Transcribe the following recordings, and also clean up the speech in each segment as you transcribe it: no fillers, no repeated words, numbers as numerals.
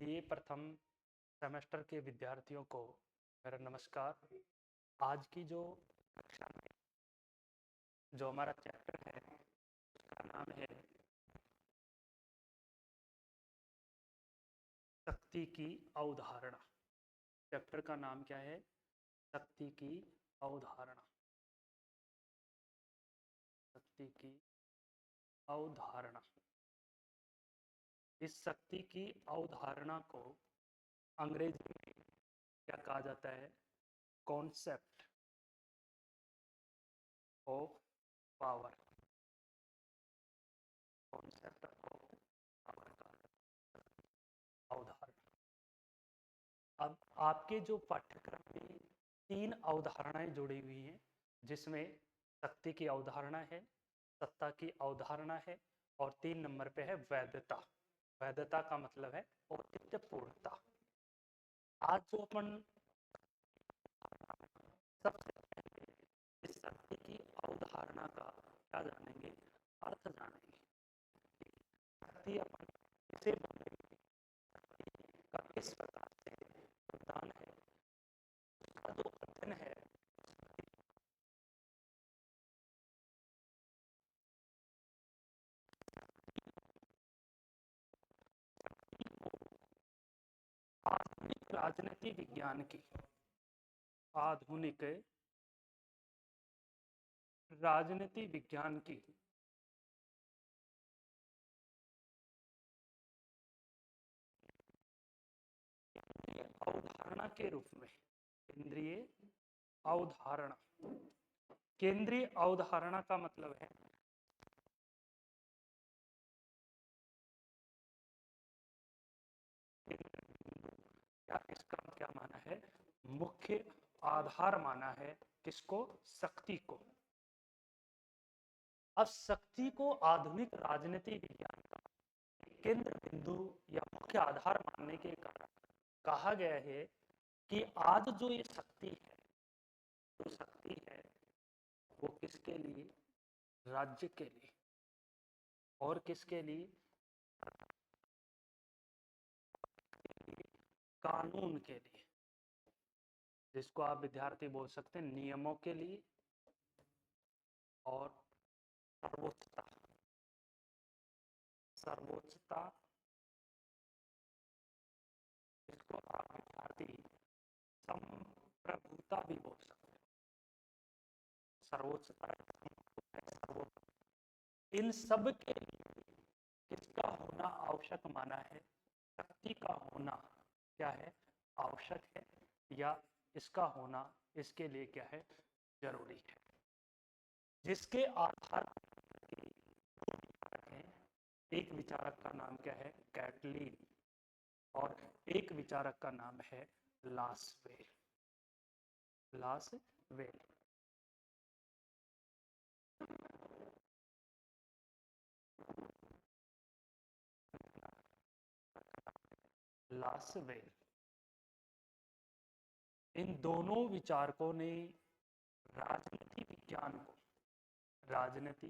BA प्रथम semester के विद्यार्थियों को मेरा नमस्कार। आज की जो कक्षा में जो हमारा चैप्टर है उसका नाम है शक्ति की अवधारणा। चैप्टर का नाम क्या है? शक्ति की अवधारणा। शक्ति की अवधारणा। इस शक्ति की अवधारणा को अंग्रेजी में क्या कहा जाता है? Concept of power. Concept of power का अवधारणा। अब आपके जो पाठ्यक्रम में 3 अवधारणाएं जुड़ी हुई हैं, जिसमें शक्ति की अवधारणा है, सत्ता की अवधारणा है और 3 नंबर पे है वैधता। वैधता का मतलब है औचित्यपूर्णता। आज जो अपन सबसे पहले इस शक्ति की अवधारणा का क्या जानेंगे? अर्थ जानेंगे। शक्ति अपन किसे बोलेंगे, का किस प्रकार से प्रदान है, उसका जो अध्ययन है आधुनिक राजनीति विज्ञान की, आधुनिक राजनीति विज्ञान की अवधारणा के रूप में केंद्रीय अवधारणा। केंद्रीय अवधारणा का मतलब है क्या, इसका क्या माना है? मुख्य आधार माना है। किसको? शक्ति को। अब शक्ति को आधुनिक राजनीति विज्ञान का केंद्र बिंदु या मुख्य आधार मानने के कारण कहा गया है कि आज जो ये शक्ति है, जो शक्ति है वो किसके लिए? राज्य के लिए। और किसके लिए? कानून के लिए, जिसको आप विद्यार्थी बोल सकते हैं नियमों के लिए। और सर्वोच्चता, सर्वोच्चता, जिसको आप विद्यार्थी संप्रभुता भी बोल सकते हैं। सर्वोच्चता, इन सब के लिए किसका होना आवश्यक माना है? शक्ति का होना क्या है? आवश्यक है, या इसका होना इसके लिए क्या है? जरूरी है। जिसके आधार पर एक विचारक का नाम क्या है? कैटलीन। और एक विचारक का नाम है लासवेल। लासवेल। लासवेल। इन दोनों विचारकों ने राजनीति विज्ञान को, राजनीति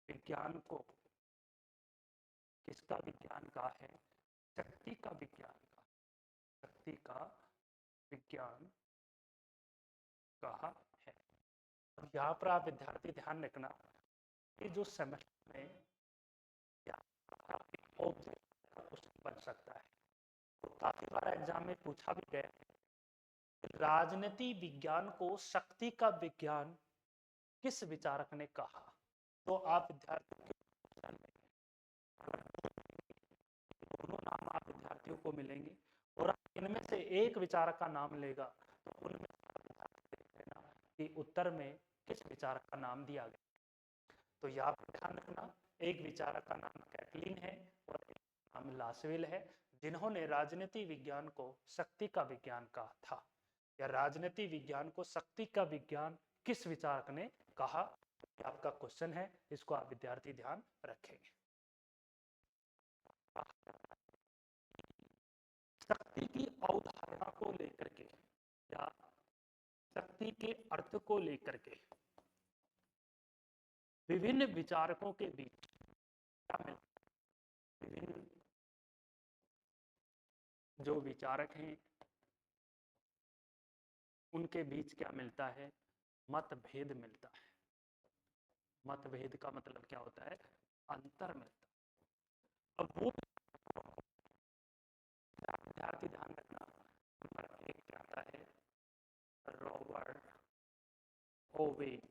विज्ञान को किसका विज्ञान कहा है? शक्ति का विज्ञान का, शक्ति का विज्ञान कहा है। और यहाँ पर आप विद्यार्थी ध्यान रखना, ये जो सेमेस्टर में ऑब्जेक्ट का क्वेश्चन बन सकता है, तो काफी बार एग्जाम में पूछा भी गया है, राजनीति विज्ञान को शक्ति का विज्ञान किस विचारक ने कहा? तो आप विद्यार्थियों के दोनों नाम आप विद्यार्थियों को मिलेंगे और इनमें से एक विचारक का नाम लेगा, तो उनमें लेना कि उत्तर में किस विचारक का नाम दिया गया। तो यहाँ पर ध्यान रखना, एक विचारक का नाम कैटलीन है और एक नाम लासवेल है, जिन्होंने राजनीति विज्ञान को शक्ति का विज्ञान कहा था। या राजनीति विज्ञान को शक्ति का विज्ञान किस विचारक ने कहा? आपका क्वेश्चन है, इसको आप विद्यार्थी ध्यान रखेंगे। शक्ति की अवधारणा को लेकर के या शक्ति के अर्थ को लेकर के विभिन्न विचारकों के बीच क्या मिलता है? विभिन्न जो विचारक हैं उनके बीच क्या मिलता है? मतभेद मिलता है। मतभेद का मतलब क्या होता है? अंतर मिलता है। अब वो विद्यार्थी ध्यान रखना, नंबर एक पे आता है रॉबर्ट ओवेन।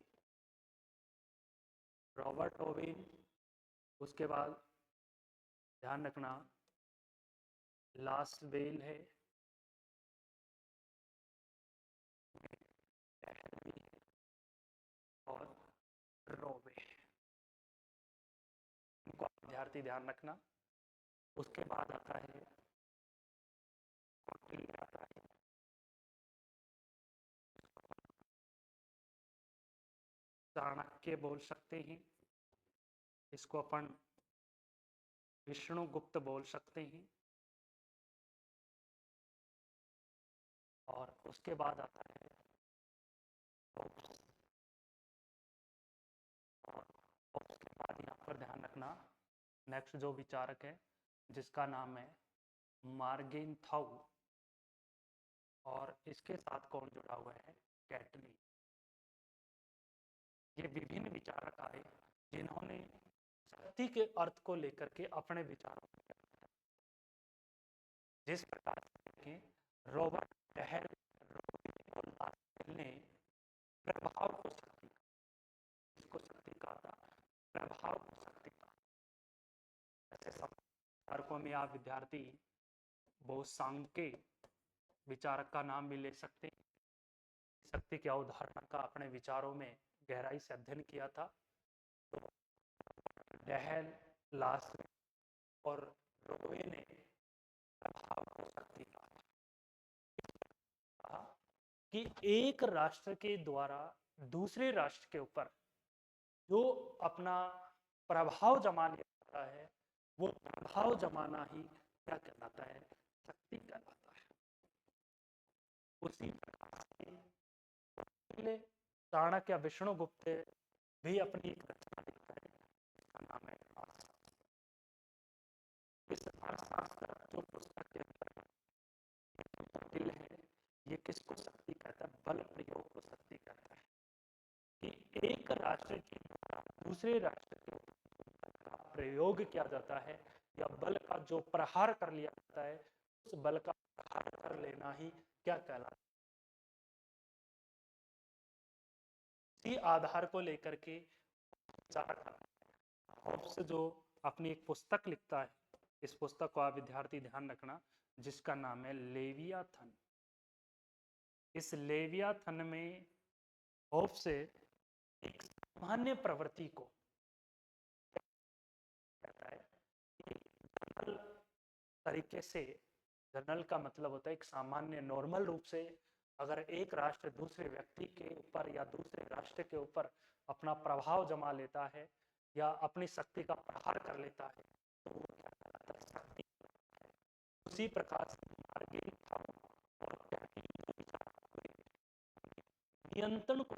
रॉबर्ट ओवेन, उसके बाद ध्यान रखना लास्वेल है, और रोवे। इनको विद्यार्थी ध्यान रखना। उसके बाद आता है आता है चाणक्य बोल सकते हैं, इसको अपन विष्णुगुप्त बोल सकते हैं। और उसके बाद आता है होब्स। और उसके बाद यहाँ पर ध्यान रखना नेक्स्ट जो विचारक है जिसका नाम है मार्गेन थाउ, और इसके साथ कौन जुड़ा हुआ है? कैटली। ये विभिन्न विचारक आए जिन्होंने शक्ति के अर्थ को लेकर के अपने विचारों को, जिस प्रकार के रॉबर्ट डहल ने प्रभाव को शक्ति, इसको शक्ति कहा था, प्रभाव को शक्ति कहा। ऐसे विचारकों में आप विद्यार्थी बोसांके विचारक का नाम भी ले सकते हैं। शक्ति की अवधारणा का अपने विचारों में गहराई से अध्ययन किया था। तो डहल, लास्ट और रोवे ने प्रभाव को शक्ति कहा कि एक राष्ट्र के द्वारा दूसरे राष्ट्र के ऊपर जो अपना प्रभाव जमा लिया जाता है वो प्रभाव जमाना ही क्या कहलाता है? शक्ति कहलाता है। उसी प्रकार से चाणक्य विष्णुगुप्त भी अपनी एक रचना लिखता है जिसका नाम है अर्थशास्त्र। इस अर्थशास्त्र जो पुस्तक के अंदर जटिल है, ये किसको शक्ति कहता है? बल प्रयोग को शक्ति कहता है। कि एक राष्ट्र के द्वारा दूसरे राष्ट्र के ऊपर का प्रयोग किया जाता है या बल का जो प्रहार कर लिया जाता है, उस बल का प्रहार कर लेना ही क्या कहलाता है? इसी आधार को लेकर के होब्स जो अपनी एक पुस्तक लिखता है, इस पुस्तक को आप विद्यार्थी ध्यान रखना, जिसका नाम है लेवियाथन। इस लेवियाथन में होब्स एक सामान्य प्रवृत्ति को कहता है कि जनरल तरीके से, जनरल का मतलब होता है एक सामान्य नॉर्मल रूप से अगर एक राष्ट्र दूसरे व्यक्ति के ऊपर या दूसरे राष्ट्र के ऊपर अपना प्रभाव जमा लेता है या अपनी शक्ति का प्रहार कर लेता है तो वो क्या कहलाता है? शक्ति। उसी प्रकार से मार्गेन थाउ और नियंत्रण को,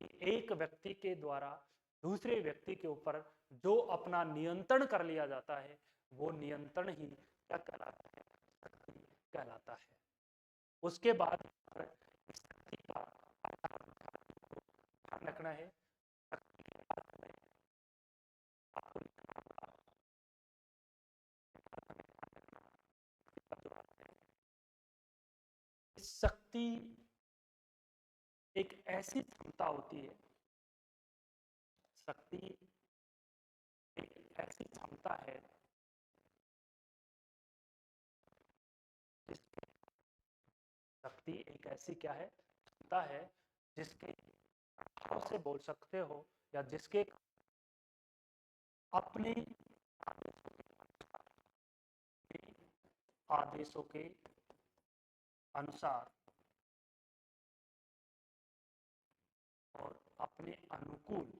एक व्यक्ति के द्वारा दूसरे व्यक्ति के ऊपर जो अपना नियंत्रण कर लिया जाता है वो नियंत्रण ही क्या कहलाता है? शक्ति कहलाता है। उसके बाद शक्ति का ध्यान रखना है। शक्ति एक ऐसी क्षमता होती है, शक्ति एक ऐसी क्षमता है शक्ति एक ऐसी क्या है? क्षमता है जिसके प्रभाव से बोल सकते हो या जिसके अपने आदेशों के अनुसार और अपने अनुकूल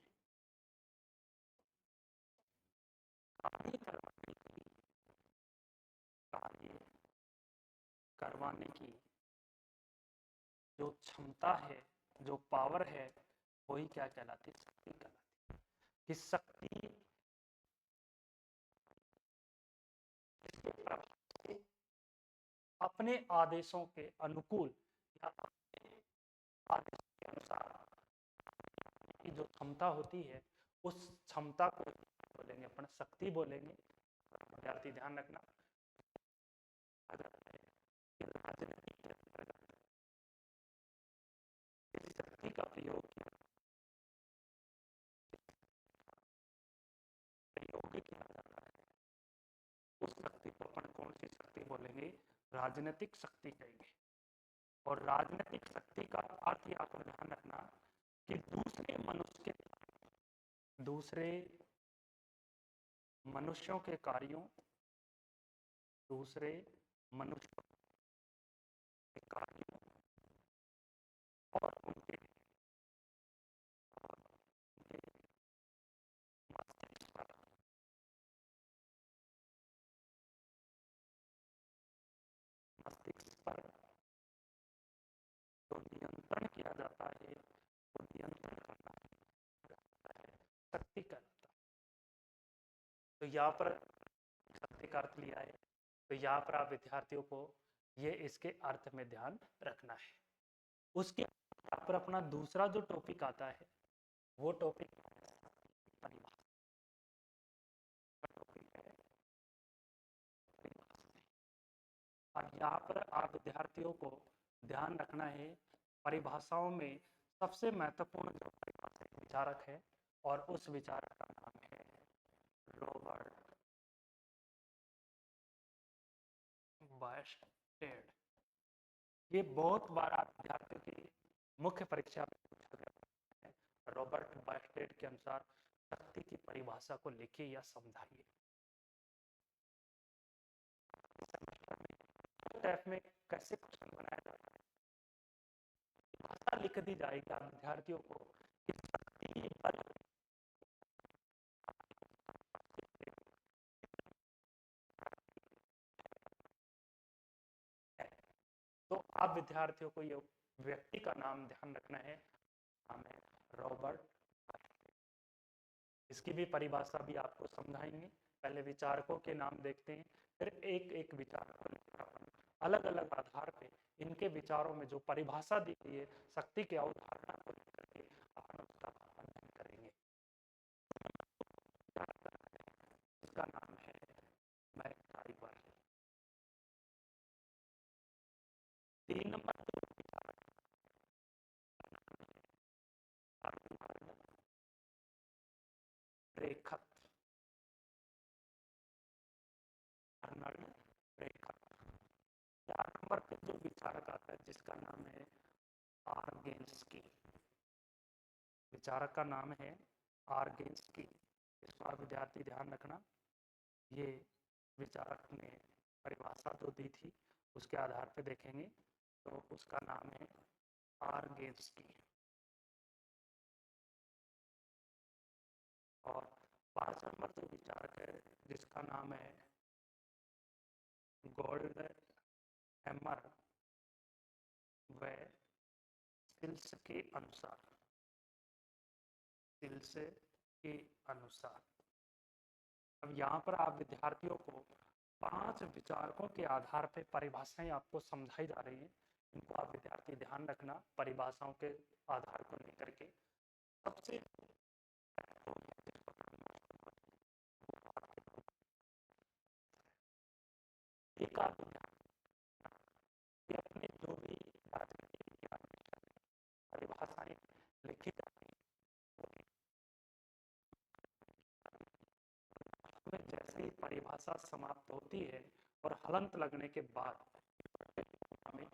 कार्य करवाने की जो क्षमता है, जो पावर है, वही क्या कहलाती है? शक्ति कहलाती है। कि शक्ति अपने आदेशों के अनुकूल या अपने आदेश के अनुसार की जो क्षमता होती है, उस क्षमता को बोलेंगे अपन शक्ति बोलेंगे। विद्यार्थी ध्यान रखना, राजनीति के अंतर्गत किस शक्ति का प्रयोग किया जाता है, उस शक्ति को अपन कौन सी शक्ति बोलेंगे? राजनीतिक शक्ति कहेंगे। और राजनीतिक शक्ति का अर्थ ही आपको ध्यान रखना कि दूसरे मनुष्यों के कार्यों, दूसरे मनुष्यों के कार्यों और उनके मस्तिष्क पर जो नियंत्रण किया जाता है, वो नियंत्रण करना है शक्ति का। तो यहाँ पर शक्ति का अर्थ लिया है, तो यहाँ पर आप विद्यार्थियों को ये इसके अर्थ में ध्यान रखना है। उसके यहाँ पर अपना दूसरा जो टॉपिक आता है, वो टॉपिक और यहाँ पर आप विद्यार्थियों को ध्यान रखना है, परिभाषाओं में सबसे महत्वपूर्ण जो विचारक है, और उस विचारक का नाम है रॉबर्ट बायस्टेड। ये बहुत बार आप विद्यार्थियों की मुख्य परीक्षा में पूछा गया है। रॉबर्ट बायस्टेड के अनुसार शक्ति की परिभाषा को लिखिए या समझाइए। टाइप में कैसे क्वेश्चन बनाया जाता है, भाषा लिख दी जाएगी आप विद्यार्थियों को कि शक्ति बल है। तो आप विद्यार्थियों को ये व्यक्ति का नाम ध्यान रखना है, नाम है रॉबर्ट। इसकी भी परिभाषा भी आपको समझाएंगे। पहले विचारकों के नाम देखते हैं, फिर एक एक विचार को अलग अलग आधार पे इनके विचारों में जो परिभाषा दी गई है शक्ति के अवधारणा को लेकर के अपन उसका अध्ययन करेंगे। इसका नाम है मैकइवर। 3 नंबर रेखत, अर्नल्ड रेखत। 4 नंबर पे जो विचारक आता है जिसका नाम है आर्गेन्स्की। विचारक का नाम है आर्गेन्स्की। इस बार विद्यार्थी ध्यान रखना, ये विचारक ने परिभाषा जो दी थी उसके आधार पे देखेंगे, तो उसका नाम है आर्गेन्स्की। और 5 नंबर जो विचारक है जिसका नाम है गोल्ड हैमर, वह सिल्स के अनुसार, सिल्स के अनुसार। अब यहाँ पर आप विद्यार्थियों को 5 विचारकों के आधार पर परिभाषाएं आपको समझाई जा रही हैं। इनको आप विद्यार्थी ध्यान रखना, परिभाषाओं के आधार को लेकर के सबसे एक अपने जो भी परिभाषाएं लिखी जाती है, जैसे ही परिभाषा समाप्त होती है और हलंत लगने के बाद हमें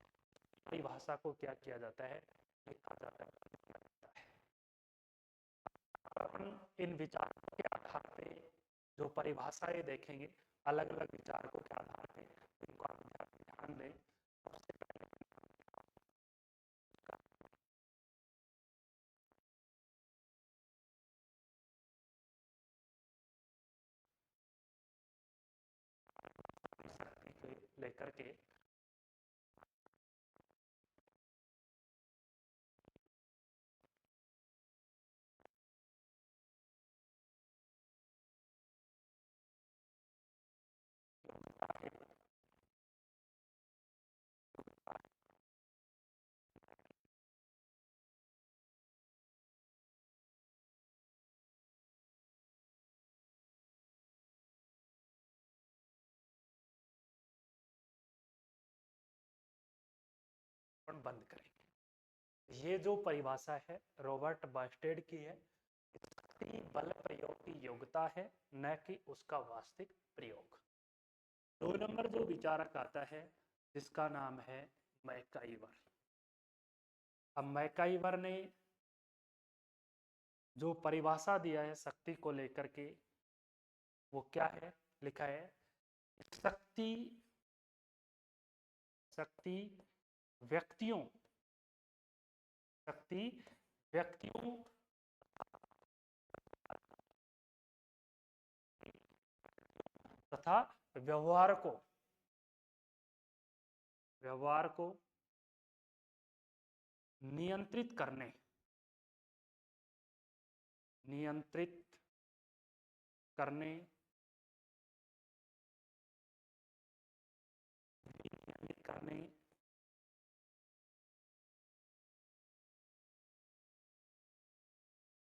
परिभाषा को क्या किया जाता है, लिखा जाता है। अपन इन विचारों के आधार पे जो परिभाषाएं देखेंगे, अलग अलग विचारकों के आधार पे, इनको आप ध्यान दें। सबसे पहले लेकर के बंद करेंगे। ये जो परिभाषा है रॉबर्ट बास्टेड की है, शक्ति बल प्रयोग की योग्यता है, न कि उसका वास्तविक प्रयोग। 2 नंबर जो विचारक आता है जिसका नाम है मैकाइवर। अब मैकाइवर ने जो परिभाषा दिया है शक्ति को लेकर के वो क्या है, लिखा है शक्ति शक्ति व्यक्तियों शक्ति व्यक्तियों तथा व्यवहार को नियंत्रित करने नियंत्रित करने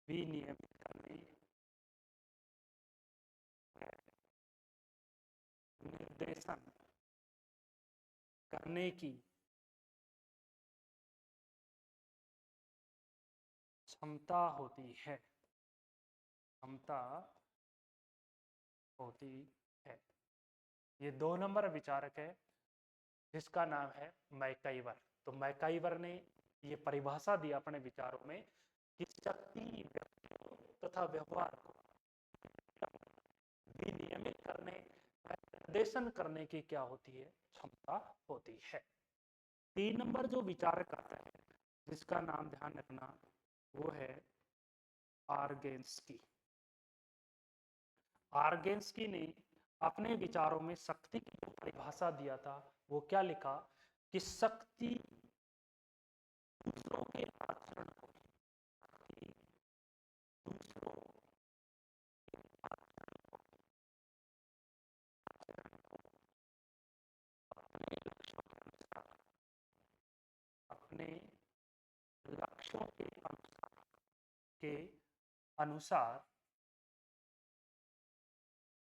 विनियमित करने निर्देशन करने की क्षमता होती है ये 2 नंबर विचारक है जिसका नाम है मैकाइवर। तो मैकाइवर ने ये परिभाषा दी अपने विचारों में कि शक्ति व्यक्तियों तथा व्यवहार को विनियमित करने निर्देशन करने की क्या होती है, क्षमता होती है। 3 नंबर जो विचारक आता है जिसका नाम ध्यान रखना वो है आर्गेन्स्की। आर्गेन्स्की ने अपने विचारों में शक्ति की जो परिभाषा दिया था वो क्या लिखा कि शक्ति दूसरों के आचरण को अपने लक्ष्यों के अनुसार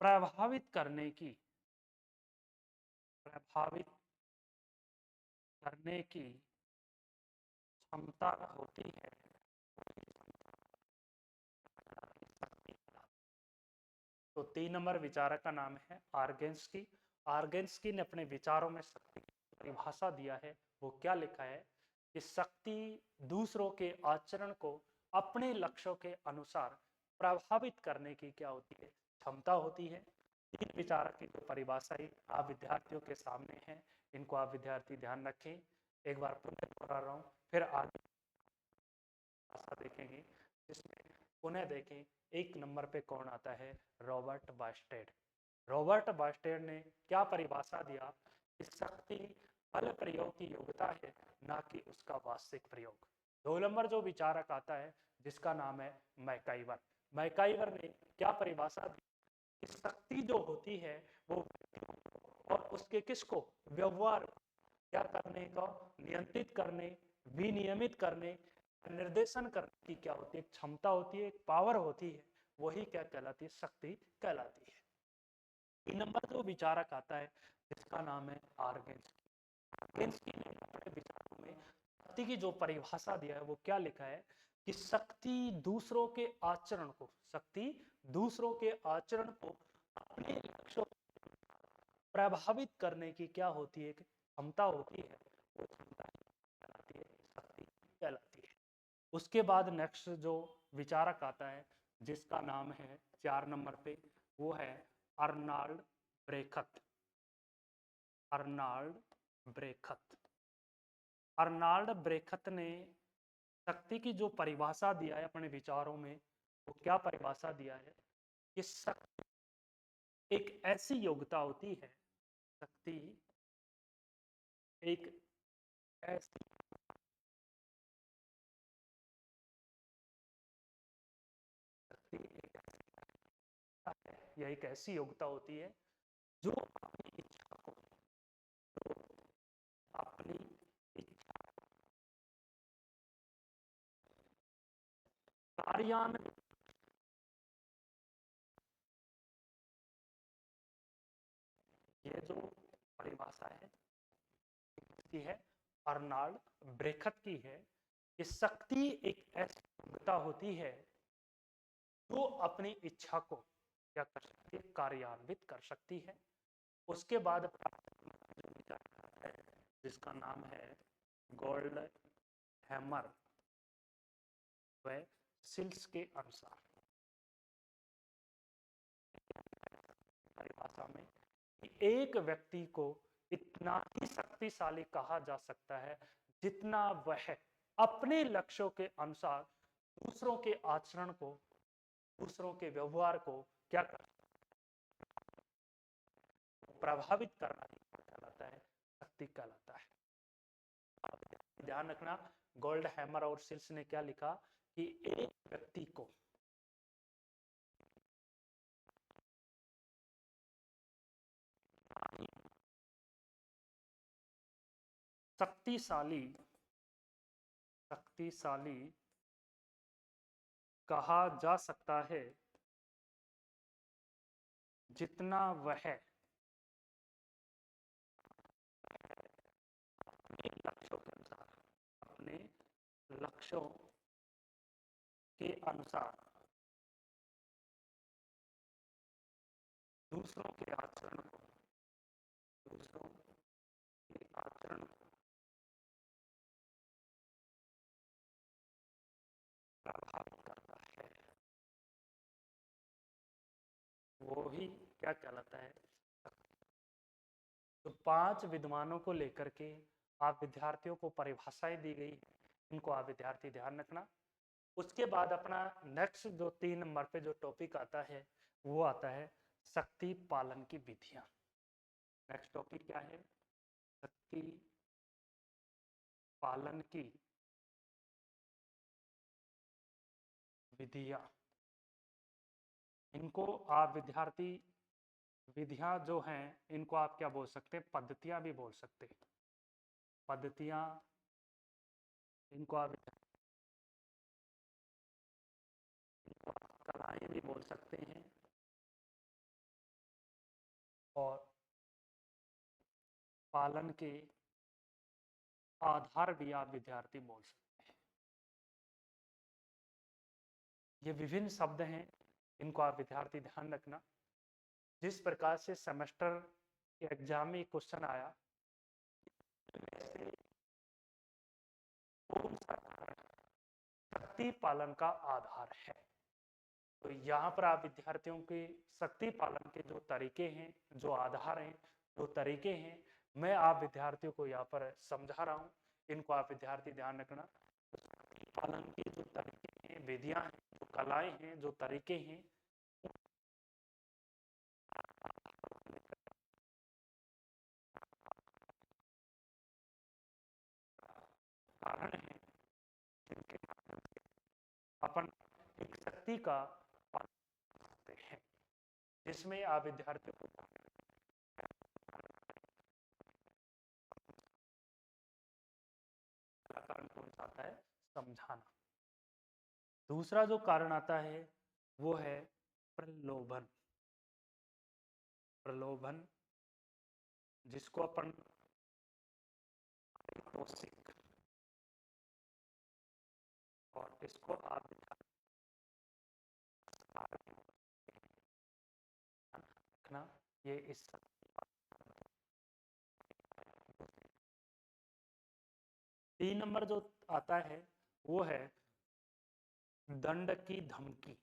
प्रभावित करने की क्षमता होती है। तो 3 नंबर विचारक का नाम है आर्गेन्स्की। आर्गेन्स्की ने अपने विचारों में शक्ति की परिभाषा दिया है वो क्या लिखा है कि शक्ति दूसरों के आचरण को अपने लक्ष्यों के अनुसार प्रभावित करने की क्या होती है, क्षमता होती है। 3 विचारक की जो परिभाषा है आप विद्यार्थियों के सामने है, इनको आप विद्यार्थी ध्यान रखें। एक बार पुनः दोहरा रहा हूँ, फिर आगे देखेंगे जिसमें पुनः देखें 1 नंबर पे कौन आता है, रॉबर्ट बास्टेड। रॉबर्ट बास्टेड ने क्या परिभाषा दिया कि शक्ति बल प्रयोग की योग्यता है ना कि उसका वास्तविक प्रयोग। 2 नंबर जो विचारक आता है जिसका नाम है मैकाइवर। मैकाइवर ने क्या परिभाषा दी कि शक्ति जो होती है वो और उसके किसको, व्यवहार क्या करने का, नियंत्रित करने, विनियमित करने, निर्देशन करने की क्या होती है, क्षमता होती है, एक पावर होती है, वही क्या कहलाती है, शक्ति कहलाती है। 3 नंबर जो विचारक आता है जिसका नाम है आर्गेन्स्की। आर्गेन्स्की ने अपने विचारों में शक्ति की जो परिभाषा दिया है वो क्या लिखा है कि शक्ति दूसरों के आचरण को अपने लक्ष्यों प्रभावित करने की क्या होती है, क्षमता होती है, वो क्षमता कहलाती है, शक्ति कहलाती है। उसके बाद नेक्स्ट जो विचारक आता है जिसका नाम है 4 नंबर पे वो है अर्नाल्ड ब्रेखत। अर्नाल्ड ब्रेखत ने शक्ति की जो परिभाषा दिया है अपने विचारों में वो क्या परिभाषा दिया है कि शक्ति एक ऐसी योग्यता होती है, शक्ति एक ऐसी शक्ति यह एक ऐसी योग्यता होती है जो अपनी इच्छा को अपनी कार्यान्वित ये जो परिभाषा है है अर्नाल्ड ब्रेखत की है कि शक्ति एक ऐसी क्षमता होती है जो अपनी इच्छा को क्या कर सकती है, कार्यान्वित कर सकती है। उसके बाद जो विचार है जिसका नाम है गोल्ड हैमर, वह सिल्स के अनुसार परिभाषा में कि एक व्यक्ति को इतना ही शक्तिशाली कहा जा सकता है जितना वह अपने लक्ष्यों के अनुसार दूसरों के आचरण को, दूसरों के व्यवहार को क्या कर प्रभावित करना कहलाता है, शक्ति कहलाता है। ध्यान रखना, गोल्ड हैमर और सिल्स ने क्या लिखा कि एक व्यक्ति को शक्तिशाली शक्तिशाली कहा जा सकता है जितना वह अपने लक्ष्यों के अनुसार, अपने लक्ष्यों के अनुसार दूसरों के आचरण को, दूसरों के आचरण को प्रभावित करता है, वो ही क्या कहलाता है। तो 5 विद्वानों को लेकर के आप विद्यार्थियों को परिभाषाएं दी गई, इनको आप विद्यार्थी ध्यान रखना। उसके बाद अपना नेक्स्ट जो 3 नंबर पे जो टॉपिक आता है वो आता है शक्ति पालन की विधियां। नेक्स्ट टॉपिक क्या है, शक्ति पालन की विधियां। इनको आप विद्यार्थी, विधियां जो हैं इनको आप क्या बोल सकते हैं, पद्धतियां भी बोल सकते हैं। पद्धतियां, इनको आप कलाएं भी बोल सकते हैं और पालन के आधार भी आप विद्यार्थी बोल सकते हैं। ये विभिन्न शब्द हैं, इनको आप विद्यार्थी ध्यान रखना। जिस प्रकार से सेमेस्टर के एग्जाम में क्वेश्चन आया, कौन सा शक्ति पालन का आधार है, तो यहाँ पर आप विद्यार्थियों के शक्ति पालन के जो तरीके हैं, जो आधार हैं, जो तरीके हैं, मैं आप विद्यार्थियों को यहाँ पर समझा रहा हूँ, इनको आप विद्यार्थी ध्यान रखना। तो शक्ति पालन के जो तरीके हैं, विधियां हैं, जो कलाएं हैं, जो तरीके हैं, कारण है जिनके माध्यम से अपन एक शक्ति का पालन करते हैं, जिसमें आप विद्यार्थियों को कारण कौन सा आता है, समझाना। दूसरा जो कारण आता है वो है प्रलोभन। प्रलोभन जिसको अपन और इसको आप रखना, ये इस 3 नंबर जो आता है वो है दंड की धमकी।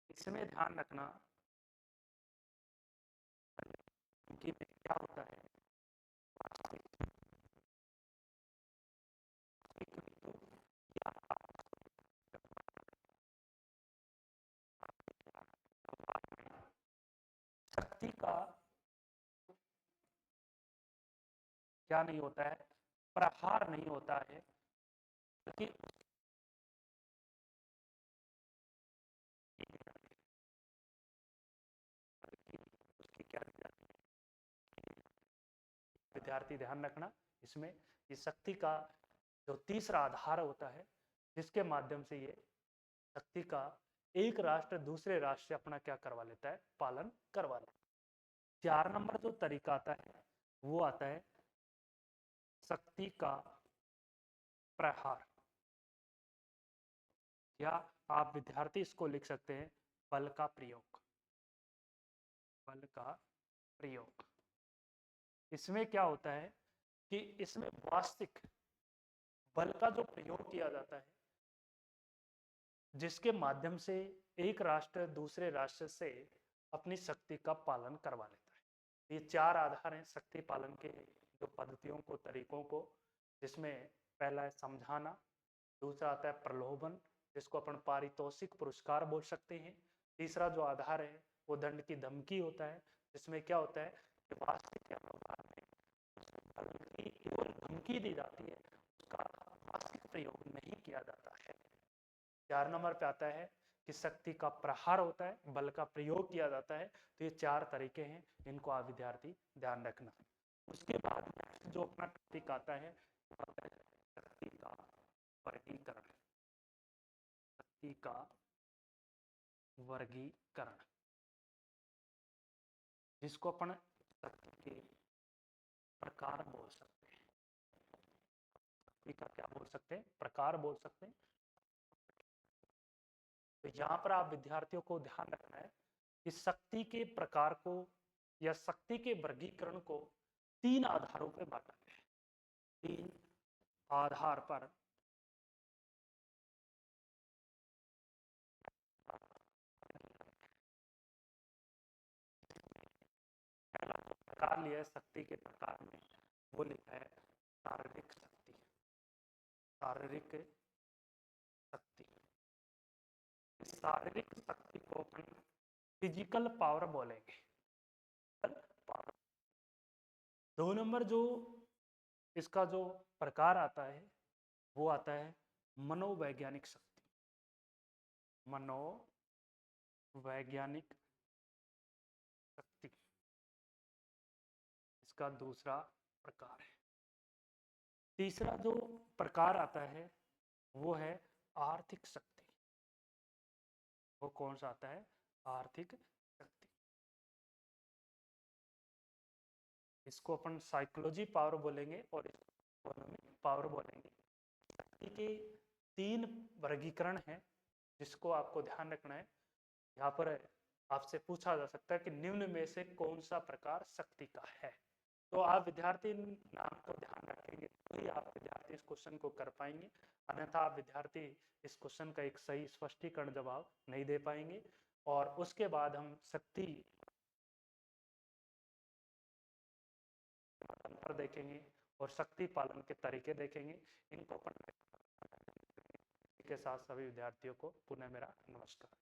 इसमें ध्यान रखना धमकी में क्या होता है, शक्ति का क्या नहीं होता है, प्रहार नहीं होता है, बल्कि उसकी क्या विद्यार्थी ध्यान रखना। इसमें ये शक्ति का जो तीसरा आधार होता है जिसके माध्यम से ये शक्ति का एक राष्ट्र दूसरे राष्ट्र से अपना क्या करवा लेता है, पालन करवा लेता है। 4 नंबर जो तरीका आता है वो आता है शक्ति का प्रहार, या आप विद्यार्थी इसको लिख सकते हैं बल का प्रयोग। बल का प्रयोग, इसमें क्या होता है कि इसमें वास्तविक बल का जो प्रयोग किया जाता है, जिसके माध्यम से एक राष्ट्र दूसरे राष्ट्र से अपनी शक्ति का पालन करवा लेता है। ये चार आधार हैं शक्ति पालन के, जो पद्धतियों को, तरीकों को, जिसमें पहला है समझाना, दूसरा आता है प्रलोभन, जिसको अपन पारितोषिक पुरस्कार बोल सकते हैं। तीसरा जो आधार है वो दंड की धमकी होता है, जिसमें क्या होता है कि वास्तविक व्यवहार में बल की केवल धमकी दी जाती है, उसका वास्तविक प्रयोग नहीं किया जाता है। 4 नंबर पे आता है कि शक्ति का प्रहार होता है, बल का प्रयोग किया जाता है। तो ये 4 तरीके हैं, इनको आप विद्यार्थी ध्यान रखना। उसके बाद जो अपना टॉपिक आता है शक्ति का वर्गीकरण। शक्ति का वर्गीकरण, जिसको अपन शक्ति के प्रकार बोल सकते हैं। शक्ति का क्या बोल सकते हैं? प्रकार बोल सकते हैं। तो यहाँ पर आप विद्यार्थियों को ध्यान रखना है कि शक्ति के प्रकार को या शक्ति के वर्गीकरण को 3 आधारों पर बांटा गया है। 3 आधार पर प्रकार लिया है शक्ति के प्रकार में, वो लिखा है शारीरिक शक्ति। शारीरिक शक्ति, शारीरिक शक्ति को फिजिकल पावर बोलेंगे। 2 नंबर जो इसका जो प्रकार आता है वो आता है मनोवैज्ञानिक शक्ति। मनोवैज्ञानिक शक्ति इसका दूसरा प्रकार है। तीसरा जो प्रकार आता है वो है आर्थिक शक्ति। वो कौन सा आता है? आर्थिक शक्ति। इसको अपन साइकोलॉजी पावर बोलेंगे और इकोनॉमिक पावर बोलेंगे। शक्ति के 3 वर्गीकरण हैं, जिसको आपको ध्यान रखना है। यहाँ पर आपसे पूछा जा सकता है कि निम्न में से कौन सा प्रकार शक्ति का है। तो आप विद्यार्थी नाम को ध्यान रखेंगे तो ही आप विद्यार्थी इस क्वेश्चन को कर पाएंगे, अन्यथा आप विद्यार्थी इस क्वेश्चन का एक सही स्पष्टीकरण जवाब नहीं दे पाएंगे। और उसके बाद हम शक्ति पर देखेंगे और शक्ति पालन के तरीके देखेंगे। इनको अपन के साथ सभी विद्यार्थियों को पुनः मेरा नमस्कार।